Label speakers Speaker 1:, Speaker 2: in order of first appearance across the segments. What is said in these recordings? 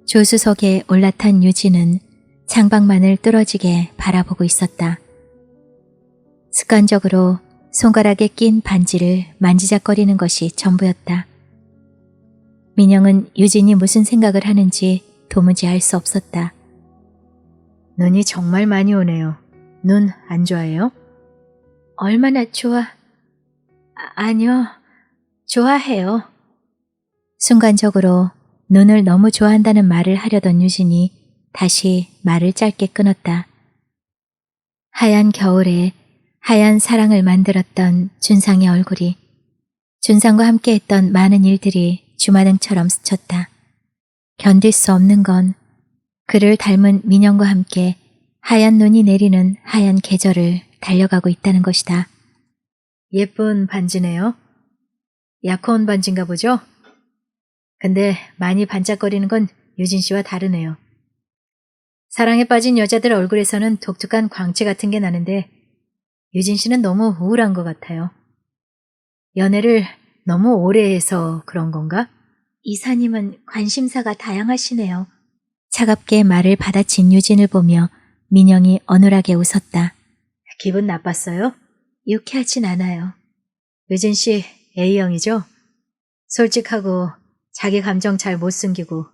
Speaker 1: 조수석에 올라탄 유진은 창밖만을 뚫어지게 바라보고 있었다. 습관적으로 손가락에 낀 반지를 만지작거리는 것이 전부였다. 민영은 유진이 무슨 생각을 하는지 도무지 알 수 없었다.
Speaker 2: 눈이 정말 많이 오네요. 눈 안 좋아해요?
Speaker 1: 얼마나 아니요, 좋아해요. 순간적으로 눈을 너무 좋아한다는 말을 하려던 유진이 다시 말을 짧게 끊었다. 하얀 겨울에 하얀 사랑을 만들었던 준상의 얼굴이, 준상과 함께했던 많은 일들이 주마등처럼 스쳤다. 견딜 수 없는 건 그를 닮은 민영과 함께 하얀 눈이 내리는 하얀 계절을 달려가고 있다는 것이다.
Speaker 2: 예쁜 반지네요. 약혼 반지인가 보죠? 근데 많이 반짝거리는 건 유진 씨와 다르네요. 사랑에 빠진 여자들 얼굴에서는 독특한 광채 같은 게 나는데 유진 씨는 너무 우울한 것 같아요. 연애를 너무 오래 해서 그런 건가?
Speaker 1: 이사님은 관심사가 다양하시네요. 차갑게 말을 받아친 유진을 보며 민영이 어눌하게 웃었다.
Speaker 2: 기분 나빴어요?
Speaker 1: 유쾌하진 않아요.
Speaker 2: 유진 씨 A형이죠? 솔직하고 자기 감정 잘 못 숨기고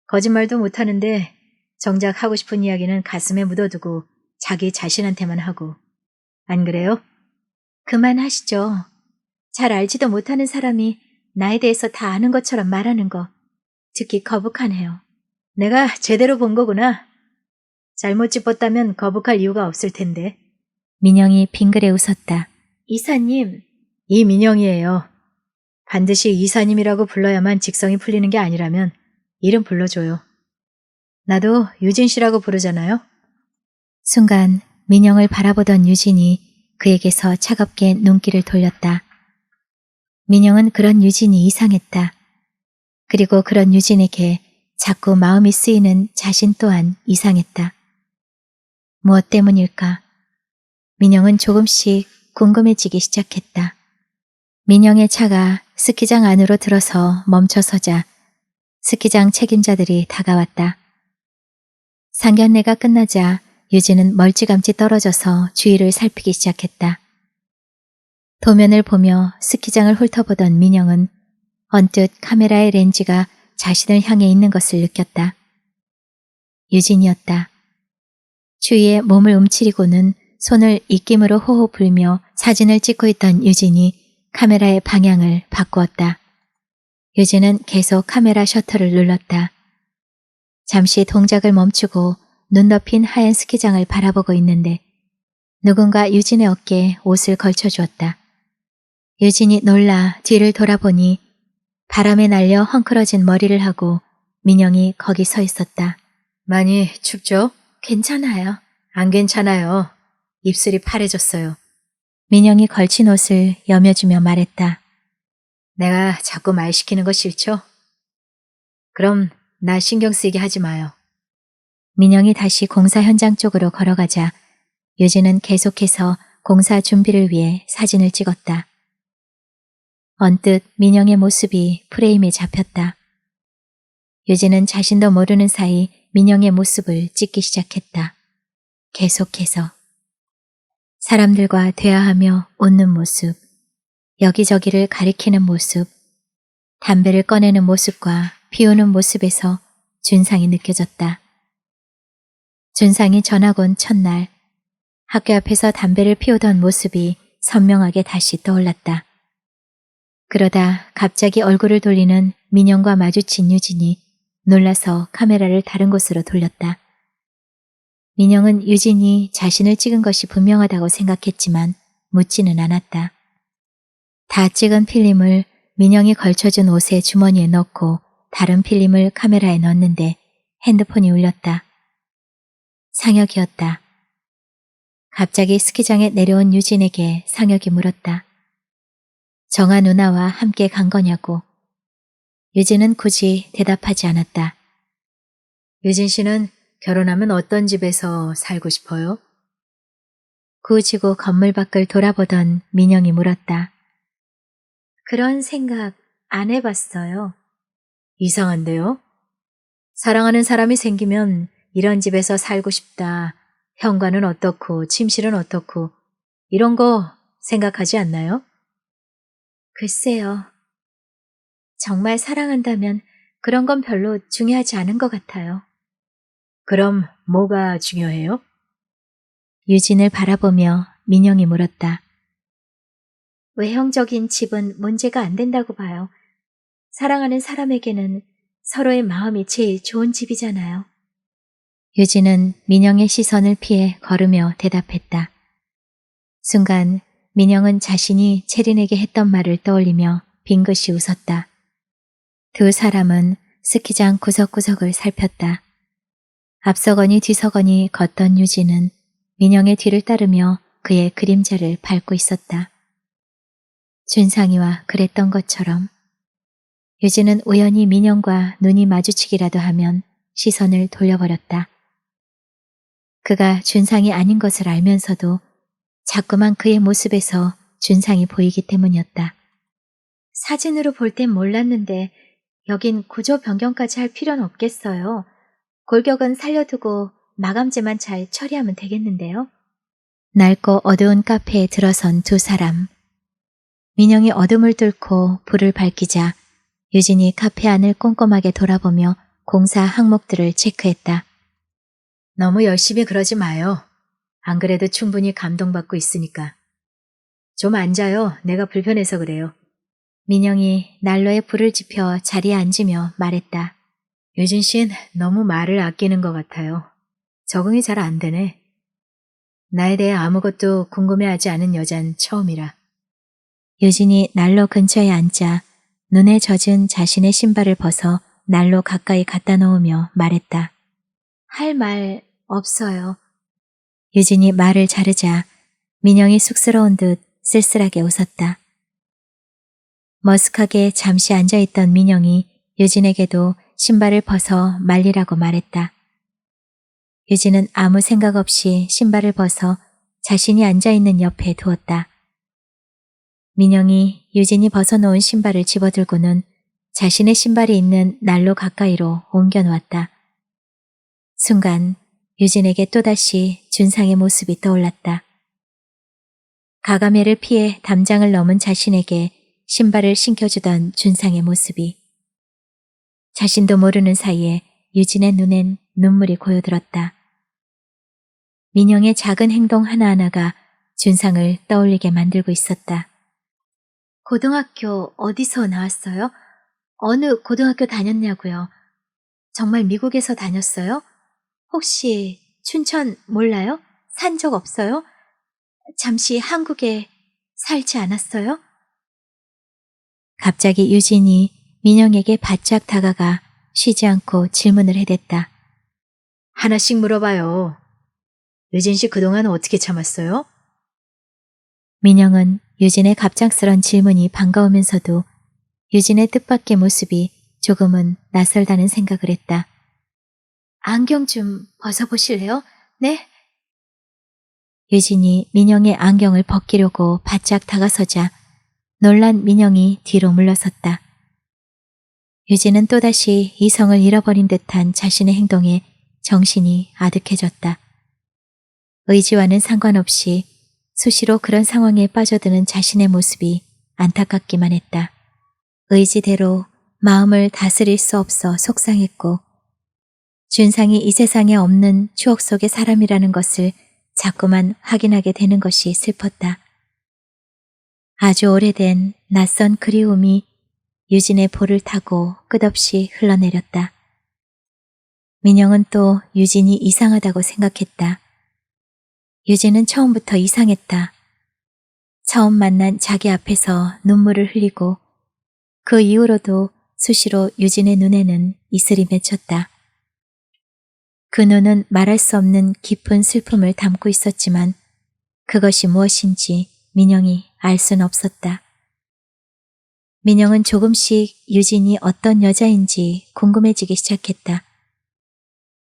Speaker 2: 거짓말도 못하는데 정작 하고 싶은 이야기는 가슴에 묻어두고 자기 자신한테만 하고. 안 그래요?
Speaker 1: 그만하시죠. 잘 알지도 못하는 사람이 나에 대해서 다 아는 것처럼 말하는 거 듣기 거북하네요.
Speaker 2: 내가 제대로 본 거구나. 잘못 짚었다면 거북할 이유가 없을 텐데.
Speaker 1: 민영이 빙그레 웃었다. 이사님.
Speaker 2: 이민영이에요. 반드시 이사님이라고 불러야만 직성이 풀리는 게 아니라면 이름 불러줘요. 나도 유진 씨라고 부르잖아요.
Speaker 1: 순간 민영을 바라보던 유진이 그에게서 차갑게 눈길을 돌렸다. 민영은 그런 유진이 이상했다. 그리고 그런 유진에게 자꾸 마음이 쓰이는 자신 또한 이상했다. 무엇 때문일까? 민영은 조금씩 궁금해지기 시작했다. 민영의 차가 스키장 안으로 들어서 멈춰서자 스키장 책임자들이 다가왔다. 상견례가 끝나자 유진은 멀찌감치 떨어져서 주위를 살피기 시작했다. 도면을 보며 스키장을 훑어보던 민영은 언뜻 카메라의 렌즈가 자신을 향해 있는 것을 느꼈다. 유진이었다. 주위에 몸을 움츠리고는 손을 입김으로 호호 불며 사진을 찍고 있던 유진이 카메라의 방향을 바꾸었다. 유진은 계속 카메라 셔터를 눌렀다. 잠시 동작을 멈추고 눈 덮인 하얀 스키장을 바라보고 있는데 누군가 유진의 어깨에 옷을 걸쳐주었다. 유진이 놀라 뒤를 돌아보니 바람에 날려 헝클어진 머리를 하고 민영이 거기 서 있었다.
Speaker 2: 많이 춥죠?
Speaker 1: 괜찮아요.
Speaker 2: 안 괜찮아요. 입술이 파래졌어요.
Speaker 1: 민영이 걸친 옷을 여며주며 말했다.
Speaker 2: 내가 자꾸 말 시키는 거 싫죠? 그럼 나 신경 쓰이게 하지 마요.
Speaker 1: 민영이 다시 공사 현장 쪽으로 걸어가자 유진은 계속해서 공사 준비를 위해 사진을 찍었다. 언뜻 민영의 모습이 프레임에 잡혔다. 유진은 자신도 모르는 사이 민영의 모습을 찍기 시작했다. 계속해서. 사람들과 대화하며 웃는 모습, 여기저기를 가리키는 모습, 담배를 꺼내는 모습과 피우는 모습에서 준상이 느껴졌다. 준상이 전학 온 첫날 학교 앞에서 담배를 피우던 모습이 선명하게 다시 떠올랐다. 그러다 갑자기 얼굴을 돌리는 민영과 마주친 유진이 놀라서 카메라를 다른 곳으로 돌렸다. 민영은 유진이 자신을 찍은 것이 분명하다고 생각했지만 묻지는 않았다. 다 찍은 필름을 민영이 걸쳐준 옷의 주머니에 넣고 다른 필름을 카메라에 넣었는데 핸드폰이 울렸다. 상혁이었다. 갑자기 스키장에 내려온 유진에게 상혁이 물었다. 정아 누나와 함께 간 거냐고. 유진은 굳이 대답하지 않았다.
Speaker 2: 유진 씨는 결혼하면 어떤 집에서 살고 싶어요?
Speaker 1: 구지고 건물 밖을 돌아보던 민영이 물었다. 그런 생각 안 해봤어요.
Speaker 2: 이상한데요? 사랑하는 사람이 생기면 이런 집에서 살고 싶다. 현관은 어떻고 침실은 어떻고 이런 거 생각하지 않나요?
Speaker 1: 글쎄요. 정말 사랑한다면 그런 건 별로 중요하지 않은 것 같아요.
Speaker 2: 그럼 뭐가 중요해요?
Speaker 1: 유진을 바라보며 민영이 물었다. 외형적인 집은 문제가 안 된다고 봐요. 사랑하는 사람에게는 서로의 마음이 제일 좋은 집이잖아요. 유진은 민영의 시선을 피해 걸으며 대답했다. 순간 민영은 자신이 채린에게 했던 말을 떠올리며 빙긋이 웃었다. 두 사람은 스키장 구석구석을 살폈다. 앞서거니 뒤서거니 걷던 유진은 민영의 뒤를 따르며 그의 그림자를 밟고 있었다. 준상이와 그랬던 것처럼 유진은 우연히 민영과 눈이 마주치기라도 하면 시선을 돌려버렸다. 그가 준상이 아닌 것을 알면서도 자꾸만 그의 모습에서 준상이 보이기 때문이었다. 사진으로 볼 땐 몰랐는데 여긴 구조 변경까지 할 필요는 없겠어요. 골격은 살려두고 마감재만 잘 처리하면 되겠는데요. 낡고 어두운 카페에 들어선 두 사람. 민영이 어둠을 뚫고 불을 밝히자 유진이 카페 안을 꼼꼼하게 돌아보며 공사 항목들을 체크했다.
Speaker 2: 너무 열심히 그러지 마요. 안 그래도 충분히 감동받고 있으니까. 좀 앉아요. 내가 불편해서 그래요.
Speaker 1: 민영이 난로에 불을 지펴 자리에 앉으며 말했다.
Speaker 2: 유진 씨는 너무 말을 아끼는 것 같아요. 적응이 잘 안 되네. 나에 대해 아무것도 궁금해하지 않은 여잔 처음이라.
Speaker 1: 유진이 난로 근처에 앉자 눈에 젖은 자신의 신발을 벗어 난로 가까이 갖다 놓으며 말했다. 할 말 없어요. 유진이 말을 자르자 민영이 쑥스러운 듯 쓸쓸하게 웃었다. 머쓱하게 잠시 앉아있던 민영이 유진에게도 신발을 벗어 말리라고 말했다. 유진은 아무 생각 없이 신발을 벗어 자신이 앉아있는 옆에 두었다. 민영이 유진이 벗어놓은 신발을 집어들고는 자신의 신발이 있는 난로 가까이로 옮겨놓았다. 순간 유진에게 또다시 준상의 모습이 떠올랐다. 가가매를 피해 담장을 넘은 자신에게 신발을 신겨주던 준상의 모습이. 자신도 모르는 사이에 유진의 눈엔 눈물이 고여들었다. 민영의 작은 행동 하나하나가 준상을 떠올리게 만들고 있었다. 고등학교 어디서 나왔어요? 어느 고등학교 다녔냐고요? 정말 미국에서 다녔어요? 혹시 춘천 몰라요? 산 적 없어요? 잠시 한국에 살지 않았어요? 갑자기 유진이 민영에게 바짝 다가가 쉬지 않고 질문을 해댔다.
Speaker 2: 하나씩 물어봐요. 유진 씨 그동안 어떻게 참았어요?
Speaker 1: 민영은 유진의 갑작스런 질문이 반가우면서도 유진의 뜻밖의 모습이 조금은 낯설다는 생각을 했다. 안경 좀 벗어보실래요? 네? 유진이 민영의 안경을 벗기려고 바짝 다가서자 놀란 민영이 뒤로 물러섰다. 유진은 또다시 이성을 잃어버린 듯한 자신의 행동에 정신이 아득해졌다. 의지와는 상관없이 수시로 그런 상황에 빠져드는 자신의 모습이 안타깝기만 했다. 의지대로 마음을 다스릴 수 없어 속상했고 준상이 이 세상에 없는 추억 속의 사람이라는 것을 자꾸만 확인하게 되는 것이 슬펐다. 아주 오래된 낯선 그리움이 유진의 볼을 타고 끝없이 흘러내렸다. 민영은 또 유진이 이상하다고 생각했다. 유진은 처음부터 이상했다. 처음 만난 자기 앞에서 눈물을 흘리고 그 이후로도 수시로 유진의 눈에는 이슬이 맺혔다. 그 눈은 말할 수 없는 깊은 슬픔을 담고 있었지만 그것이 무엇인지 민영이 알 수는 없었다. 민영은 조금씩 유진이 어떤 여자인지 궁금해지기 시작했다.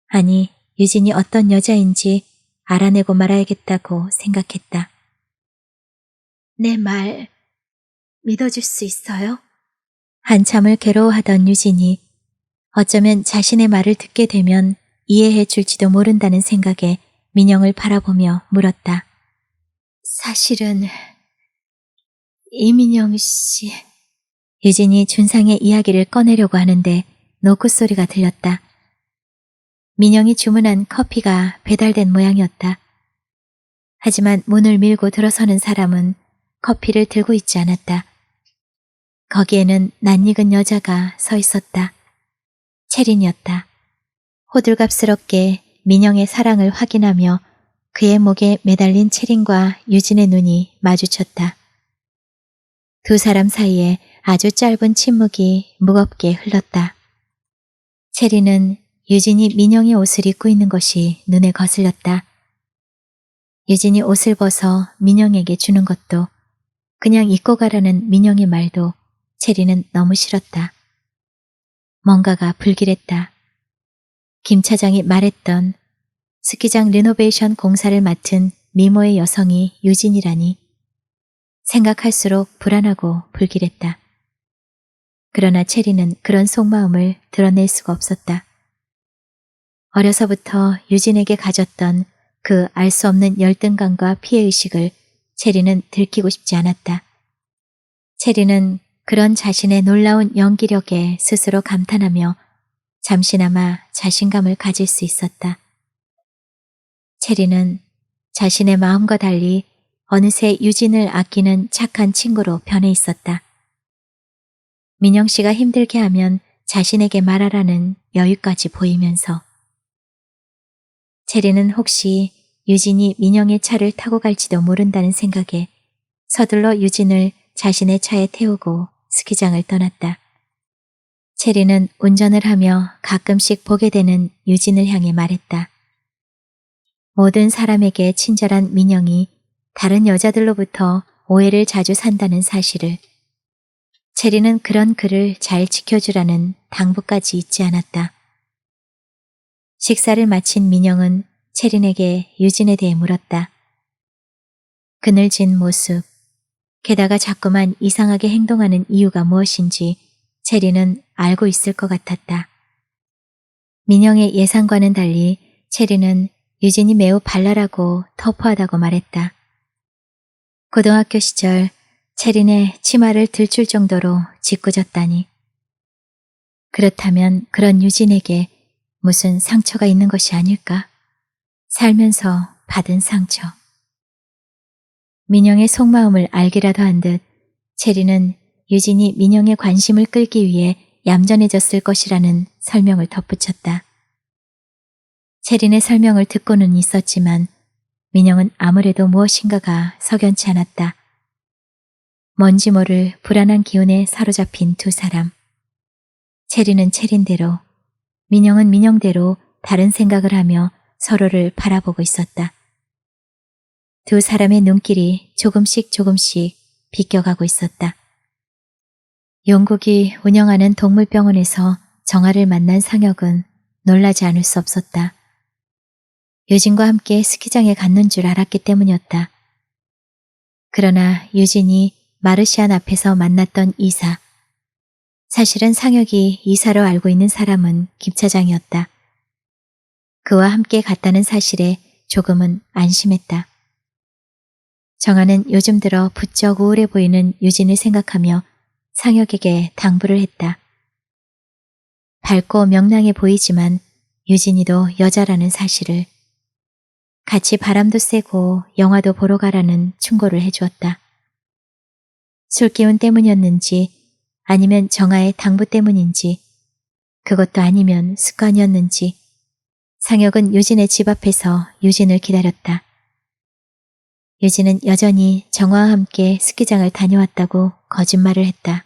Speaker 1: 아니, 유진이 어떤 여자인지 알아내고 말아야겠다고 생각했다. 내 말 믿어줄 수 있어요? 한참을 괴로워하던 유진이 어쩌면 자신의 말을 듣게 되면 이해해 줄지도 모른다는 생각에 민영을 바라보며 물었다. 사실은 이민영 씨... 유진이 준상의 이야기를 꺼내려고 하는데 노크 소리가 들렸다. 민영이 주문한 커피가 배달된 모양이었다. 하지만 문을 밀고 들어서는 사람은 커피를 들고 있지 않았다. 거기에는 낯익은 여자가 서 있었다. 채린이었다. 호들갑스럽게 민영의 사랑을 확인하며 그의 목에 매달린 채린과 유진의 눈이 마주쳤다. 두 사람 사이에 아주 짧은 침묵이 무겁게 흘렀다. 채린은 유진이 민영의 옷을 입고 있는 것이 눈에 거슬렸다. 유진이 옷을 벗어 민영에게 주는 것도 그냥 입고 가라는 민영의 말도 채린은 너무 싫었다. 뭔가가 불길했다. 김 차장이 말했던 스키장 리노베이션 공사를 맡은 미모의 여성이 유진이라니 생각할수록 불안하고 불길했다. 그러나 체리는 그런 속마음을 드러낼 수가 없었다. 어려서부터 유진에게 가졌던 그 알 수 없는 열등감과 피해의식을 체리는 들키고 싶지 않았다. 체리는 그런 자신의 놀라운 연기력에 스스로 감탄하며 잠시나마 자신감을 가질 수 있었다. 체리는 자신의 마음과 달리 어느새 유진을 아끼는 착한 친구로 변해 있었다. 민영 씨가 힘들게 하면 자신에게 말하라는 여유까지 보이면서 체리는 혹시 유진이 민영의 차를 타고 갈지도 모른다는 생각에 서둘러 유진을 자신의 차에 태우고 스키장을 떠났다. 체리는 운전을 하며 가끔씩 보게 되는 유진을 향해 말했다. 모든 사람에게 친절한 민영이 다른 여자들로부터 오해를 자주 산다는 사실을. 체리는 그런 그를 잘 지켜주라는 당부까지 잊지 않았다. 식사를 마친 민영은 체린에게 유진에 대해 물었다. 그늘진 모습, 게다가 자꾸만 이상하게 행동하는 이유가 무엇인지 체리는 알고 있을 것 같았다. 민영의 예상과는 달리 체리는 유진이 매우 발랄하고 터프하다고 말했다. 고등학교 시절 체린의 치마를 들출 정도로 짓궂었다니. 그렇다면 그런 유진에게 무슨 상처가 있는 것이 아닐까? 살면서 받은 상처. 민영의 속마음을 알기라도 한 듯 체리는 유진이 민영의 관심을 끌기 위해 얌전해졌을 것이라는 설명을 덧붙였다. 체린의 설명을 듣고는 있었지만 민영은 아무래도 무엇인가가 석연치 않았다. 뭔지 모를 불안한 기운에 사로잡힌 두 사람. 체리는 체린대로, 민영은 민영대로 다른 생각을 하며 서로를 바라보고 있었다. 두 사람의 눈길이 조금씩 비껴가고 있었다. 용국이 운영하는 동물병원에서 정아를 만난 상혁은 놀라지 않을 수 없었다. 유진과 함께 스키장에 갔는 줄 알았기 때문이었다. 그러나 유진이 마르시안 앞에서 만났던 이사, 사실은 상혁이 이사로 알고 있는 사람은 김 차장이었다. 그와 함께 갔다는 사실에 조금은 안심했다. 정아는 요즘 들어 부쩍 우울해 보이는 유진을 생각하며 상혁에게 당부를 했다. 밝고 명랑해 보이지만 유진이도 여자라는 사실을. 같이 바람도 쐬고 영화도 보러 가라는 충고를 해주었다. 술기운 때문이었는지 아니면 정아의 당부 때문인지 그것도 아니면 습관이었는지 상혁은 유진의 집 앞에서 유진을 기다렸다. 유진은 여전히 정아와 함께 스키장을 다녀왔다고 거짓말을 했다.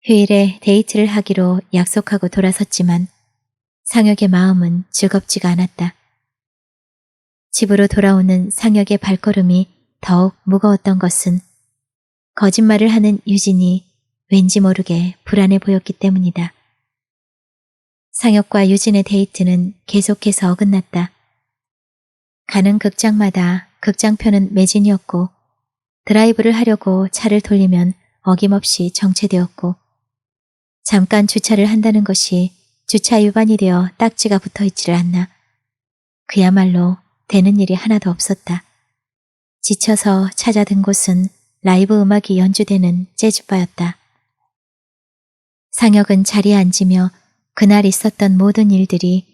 Speaker 1: 휴일에 데이트를 하기로 약속하고 돌아섰지만 상혁의 마음은 즐겁지가 않았다. 집으로 돌아오는 상혁의 발걸음이 더욱 무거웠던 것은 거짓말을 하는 유진이 왠지 모르게 불안해 보였기 때문이다. 상혁과 유진의 데이트는 계속해서 어긋났다. 가는 극장마다 극장표는 매진이었고 드라이브를 하려고 차를 돌리면 어김없이 정체되었고 잠깐 주차를 한다는 것이 주차 위반이 되어 딱지가 붙어있지를 않나. 그야말로 되는 일이 하나도 없었다. 지쳐서 찾아든 곳은 라이브 음악이 연주되는 재즈바였다. 상혁은 자리에 앉으며 그날 있었던 모든 일들이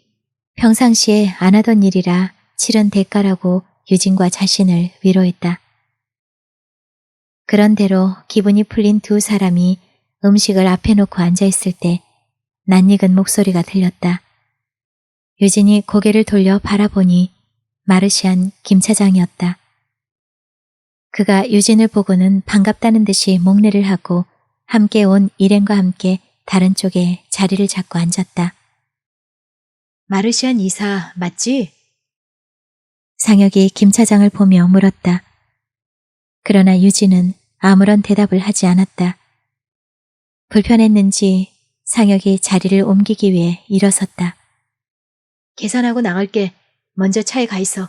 Speaker 1: 평상시에 안 하던 일이라 치른 대가라고 유진과 자신을 위로했다. 그런대로 기분이 풀린 두 사람이 음식을 앞에 놓고 앉아있을 때 낯익은 목소리가 들렸다. 유진이 고개를 돌려 바라보니 마르시안 김 차장이었다. 그가 유진을 보고는 반갑다는 듯이 목례를 하고 함께 온 일행과 함께 다른 쪽에 자리를 잡고 앉았다.
Speaker 2: 마르시안 이사 맞지?
Speaker 1: 상혁이 김 차장을 보며 물었다. 그러나 유진은 아무런 대답을 하지 않았다. 불편했는지 상혁이 자리를 옮기기 위해 일어섰다.
Speaker 2: 계산하고 나갈게. 먼저 차에 가 있어.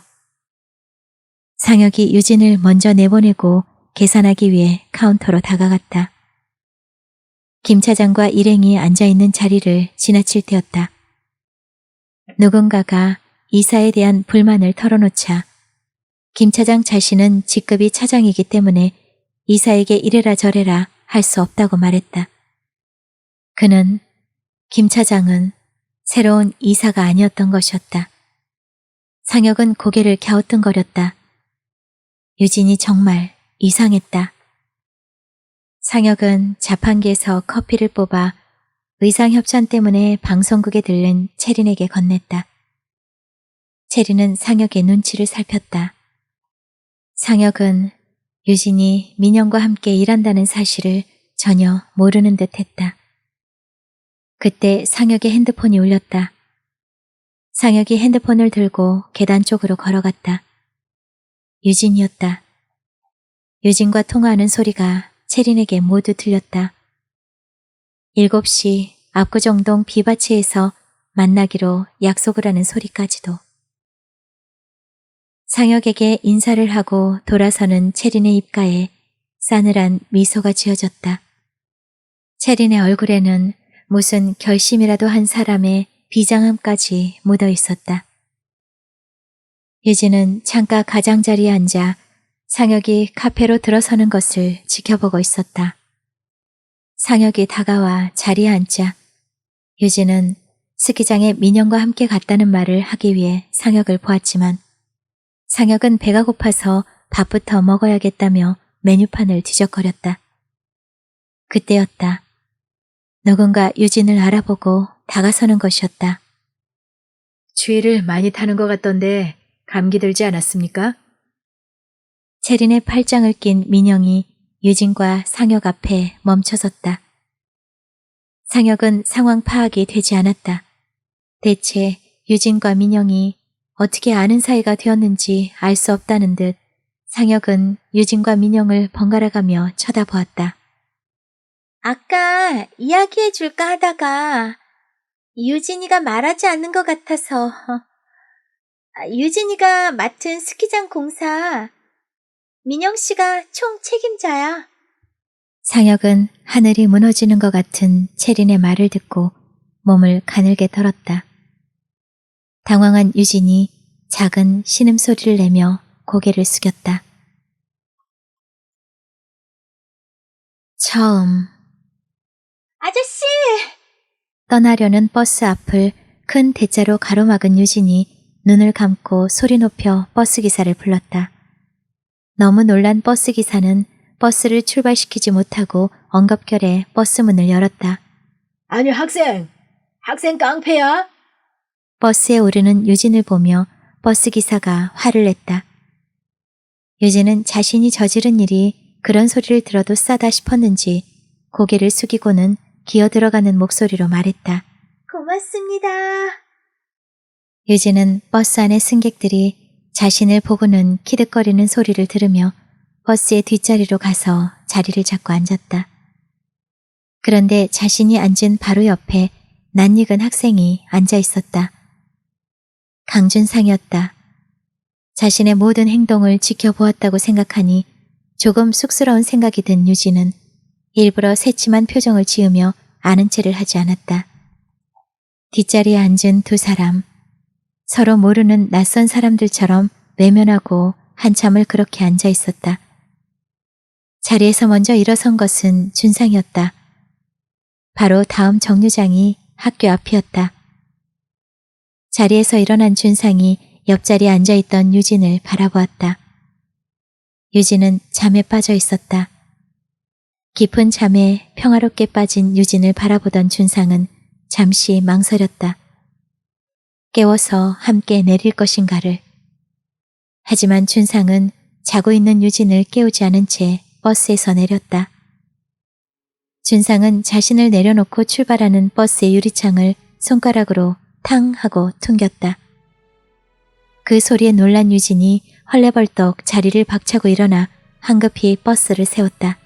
Speaker 1: 상혁이 유진을 먼저 내보내고 계산하기 위해 카운터로 다가갔다. 김 차장과 일행이 앉아있는 자리를 지나칠 때였다. 누군가가 이사에 대한 불만을 털어놓자 김 차장 자신은 직급이 차장이기 때문에 이사에게 이래라 저래라 할 수 없다고 말했다. 김 차장은 새로운 이사가 아니었던 것이었다. 상혁은 고개를 갸우뚱거렸다. 유진이 정말 이상했다. 상혁은 자판기에서 커피를 뽑아 의상 협찬 때문에 방송국에 들른 채린에게 건넸다. 채린은 상혁의 눈치를 살폈다. 상혁은 유진이 민영과 함께 일한다는 사실을 전혀 모르는 듯 했다. 그때 상혁의 핸드폰이 울렸다. 상혁이 핸드폰을 들고 계단 쪽으로 걸어갔다. 유진이었다. 유진과 통화하는 소리가 채린에게 모두 들렸다. 7시 압구정동 비바치에서 만나기로 약속을 하는 소리까지도. 상혁에게 인사를 하고 돌아서는 채린의 입가에 싸늘한 미소가 지어졌다. 채린의 얼굴에는 무슨 결심이라도 한 사람의 비장함까지 묻어 있었다. 유진은 창가 가장자리에 앉아 상혁이 카페로 들어서는 것을 지켜보고 있었다. 상혁이 다가와 자리에 앉자 유진은 스키장에 민영과 함께 갔다는 말을 하기 위해 상혁을 보았지만 상혁은 배가 고파서 밥부터 먹어야겠다며 메뉴판을 뒤적거렸다. 그때였다. 누군가 유진을 알아보고 다가서는 것이었다.
Speaker 2: 추위를 많이 타는 것 같던데 감기 들지 않았습니까?
Speaker 1: 채린의 팔짱을 낀 민영이 유진과 상혁 앞에 멈춰섰다. 상혁은 상황 파악이 되지 않았다. 대체 유진과 민영이 어떻게 아는 사이가 되었는지 알 수 없다는 듯 상혁은 유진과 민영을 번갈아가며 쳐다보았다. 아까 이야기해 줄까 하다가 유진이가 말하지 않는 것 같아서 유진이가 맡은 스키장 공사 민영 씨가 총 책임자야. 상혁은 하늘이 무너지는 것 같은 채린의 말을 듣고 몸을 가늘게 털었다. 당황한 유진이 작은 신음소리를 내며 고개를 숙였다. 처음 아저씨! 떠나려는 버스 앞을 큰 대자로 가로막은 유진이 눈을 감고 소리 높여 버스기사를 불렀다. 너무 놀란 버스기사는 버스를 출발시키지 못하고 엉겁결에 버스 문을 열었다.
Speaker 2: 아니 학생 깡패야?
Speaker 1: 버스에 오르는 유진을 보며 버스기사가 화를 냈다. 유진은 자신이 저지른 일이 그런 소리를 들어도 싸다 싶었는지 고개를 숙이고는 기어들어가는 목소리로 말했다. 고맙습니다. 유진은 버스 안의 승객들이 자신을 보고는 키득거리는 소리를 들으며 버스의 뒷자리로 가서 자리를 잡고 앉았다. 그런데 자신이 앉은 바로 옆에 낯익은 학생이 앉아 있었다. 강준상이었다. 자신의 모든 행동을 지켜보았다고 생각하니 조금 쑥스러운 생각이 든 유진은 일부러 새침한 표정을 지으며 아는 체를 하지 않았다. 뒷자리에 앉은 두 사람, 서로 모르는 낯선 사람들처럼 외면하고 한참을 그렇게 앉아 있었다. 자리에서 먼저 일어선 것은 준상이었다. 바로 다음 정류장이 학교 앞이었다. 자리에서 일어난 준상이 옆자리에 앉아있던 유진을 바라보았다. 유진은 잠에 빠져 있었다. 깊은 잠에 평화롭게 빠진 유진을 바라보던 준상은 잠시 망설였다. 깨워서 함께 내릴 것인가를. 하지만 준상은 자고 있는 유진을 깨우지 않은 채 버스에서 내렸다. 준상은 자신을 내려놓고 출발하는 버스의 유리창을 손가락으로 탕 하고 퉁겼다. 그 소리에 놀란 유진이 헐레벌떡 자리를 박차고 일어나 황급히 버스를 세웠다.